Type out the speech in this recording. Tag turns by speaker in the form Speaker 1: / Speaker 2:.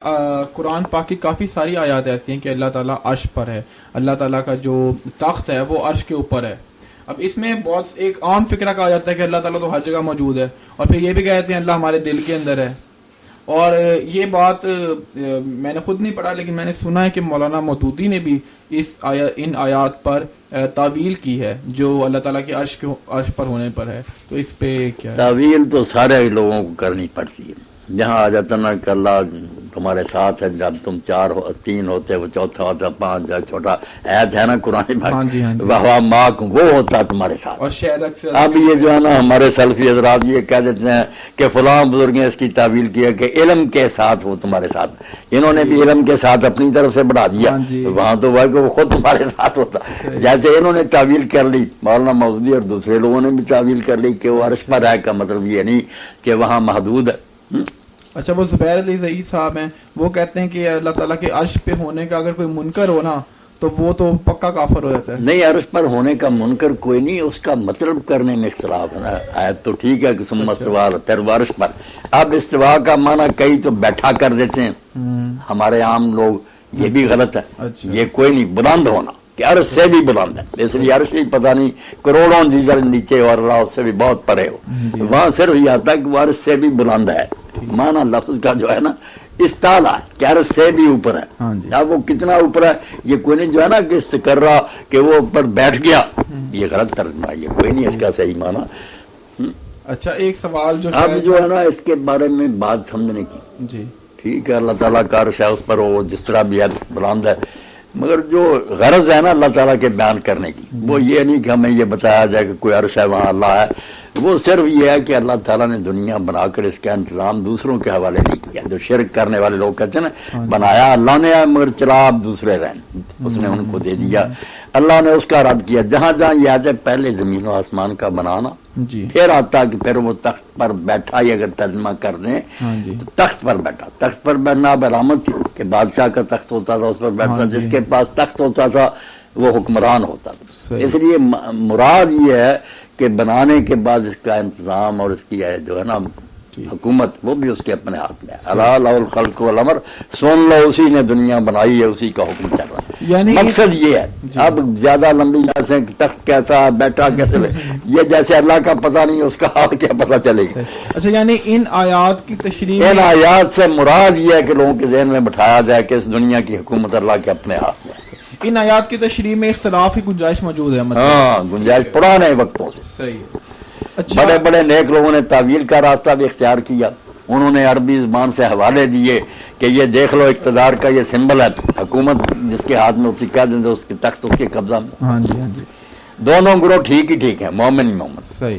Speaker 1: قرآن پاک کی کافی ساری آیات ایسی ہیں کہ اللہ تعالیٰ عرش پر ہے، اللہ تعالیٰ کا جو تخت ہے وہ عرش کے اوپر ہے۔ اب اس میں بہت ایک عام فکرہ کہا جاتا ہے کہ اللہ تعالیٰ تو ہر جگہ موجود ہے، اور پھر یہ بھی کہتے ہیں اللہ ہمارے دل کے اندر ہے۔ اور یہ بات میں نے خود نہیں پڑھا، لیکن میں نے سنا ہے کہ مولانا مودودی نے بھی ان آیات پر تعویل کی ہے جو اللہ تعالیٰ کے عرش پر ہونے پر ہے۔ تو اس پہ کیا ہے؟
Speaker 2: تعویل تو سارے لوگوں کو کرنی پڑتی ہے۔ جہاں آ جاتا نا کہ اللہ تمہارے ساتھ ہے، جب تم تین ہوتے وہ چوتھا ہوتا، پانچ جو چھوٹا عید ہے نا قرآن پاک، واہ ماک وہ ہوتا تمہارے ساتھ۔
Speaker 1: اور
Speaker 2: اب یہ جو ہے نا ہمارے سلفی حضرات یہ کہہ دیتے ہیں کہ فلاں بزرگ نے اس کی تعویل کیا کہ علم کے ساتھ وہ تمہارے ساتھ، انہوں نے بھی علم کے ساتھ اپنی طرف سے بڑھا دیا، وہاں تو وہ خود تمہارے ساتھ ہوتا۔ جیسے انہوں نے تعویل کر لی، مولانا مودودی اور دوسرے لوگوں نے بھی تعویل کر لی کہ وہ عرش پر ہے، کا مطلب یہ نہیں کہ وہاں محدود ہے۔
Speaker 1: اچھا، وہ زبیر علی زئی صاحب ہیں، وہ کہتے ہیں کہ اللہ تعالیٰ کے عرش پہ ہونے کا اگر کوئی منکر ہو نا تو وہ تو پکا کافر ہو جاتا ہے۔
Speaker 2: نہیں، عرش پر ہونے کا منکر کوئی نہیں، اس کا مطلب کرنے میں اختلاف ہے نا۔ آیت تو ٹھیک ہے کہ ثم استویٰ پھر وہ عرش پر۔ اب استوا کا معنی کئی تو بیٹھا کر دیتے ہیں ہمارے عام لوگ، یہ بھی غلط ہے۔ یہ کوئی نہیں، بلند ہونا کہ عرش سے بھی بلند ہے، اس لیے عرش ہی پتہ نہیں کروڑوں دیگر نیچے اور اللہ اس سے بھی بہت پرے ہو، وہاں صرف یہ آتا ہے کہ وہ عرش سے بھی بلند ہے۔ معنی لفظ کا جو ہے نا استعلا ہے کہ عرش سے بھی اوپر ہے۔ اب وہ کتنا اوپر ہے یہ کوئی نہیں جو ہے نا کہ استقرا کہ وہ اوپر بیٹھ گیا، یہ غلط ترجمہ، یہ کوئی نہیں اس کا صحیح معنی۔
Speaker 1: اچھا، ایک سوال
Speaker 2: اب جو ہے نا اس کے بارے میں بات سمجھنے کی،
Speaker 1: جی
Speaker 2: ٹھیک ہے اللہ تعالیٰ کا عرش ہے، اس پر وہ جس طرح بھی ہے بلند ہے، مگر جو غرض ہے نا اللہ تعالیٰ کے بیان کرنے کی وہ یہ نہیں کہ ہمیں یہ بتایا جائے کہ کوئی عرش ہے وہاں اللہ ہے، وہ صرف یہ ہے کہ اللہ تعالیٰ نے دنیا بنا کر اس کا انتظام دوسروں کے حوالے نہیں کیا۔ جو شرک کرنے والے لوگ کہتے ہیں نا بنایا اللہ نے ہے مگر چلا اب دوسرے رہن، اس نے ان کو دے دیا، اللہ نے اس کا رد کیا۔ جہاں جہاں یاد ہے پہلے زمین و آسمان کا بنانا، پھر آتا کہ پھر وہ تخت پر بیٹھا، یہ اگر ترجمہ کر دیں تو تخت پر بیٹھا۔ تخت پر بیٹھنا اب علامت تھی کہ بادشاہ کا تخت ہوتا تھا، اس پر بیٹھتا، جس کے پاس تخت ہوتا تھا وہ حکمران ہوتا تھا۔ اس لیے مراد یہ ہے کہ بنانے کے بعد اس کا انتظام اور اس کی جو ہے نا حکومت وہ بھی اس کے اپنے ہاتھ میں ہے۔ اللہ لہ الخلق والامر، سن لو اسی نے دنیا بنائی ہے، اسی کا حکم چل رہا ہے۔ یعنی مقصد یہ ہے، اب زیادہ لمبی جیسے تخت کیسا بیٹھا کیسے، یہ جیسے اللہ کا پتہ نہیں اس کا حال کیا پتہ چلے گا۔
Speaker 1: اچھا، یعنی ان آیات کی تشریح،
Speaker 2: ان آیات سے مراد یہ ہے کہ لوگوں کے ذہن میں بٹھایا جائے کہ اس دنیا کی حکومت اللہ کے اپنے ہاتھ میں ہے۔
Speaker 1: ان آیات کی تشریح میں اختلاف کی گنجائش موجود ہے،
Speaker 2: ہاں گنجائش پرانے وقتوں سے۔
Speaker 1: صحیح۔ اچھا،
Speaker 2: بڑے بڑے نیک لوگوں نے تعویل کا راستہ بھی اختیار کیا، انہوں نے عربی زبان سے حوالے دیے کہ یہ دیکھ لو اقتدار کا یہ سمبل ہے، حکومت جس کے ہاتھ میں اسی کہہ دیں اس کے تخت اس کے قبضہ میں۔
Speaker 1: ہاں جی، ہاں جی،
Speaker 2: دونوں گروہ ٹھیک ہی ٹھیک ہیں، مومن ہی مومن۔
Speaker 1: صحیح۔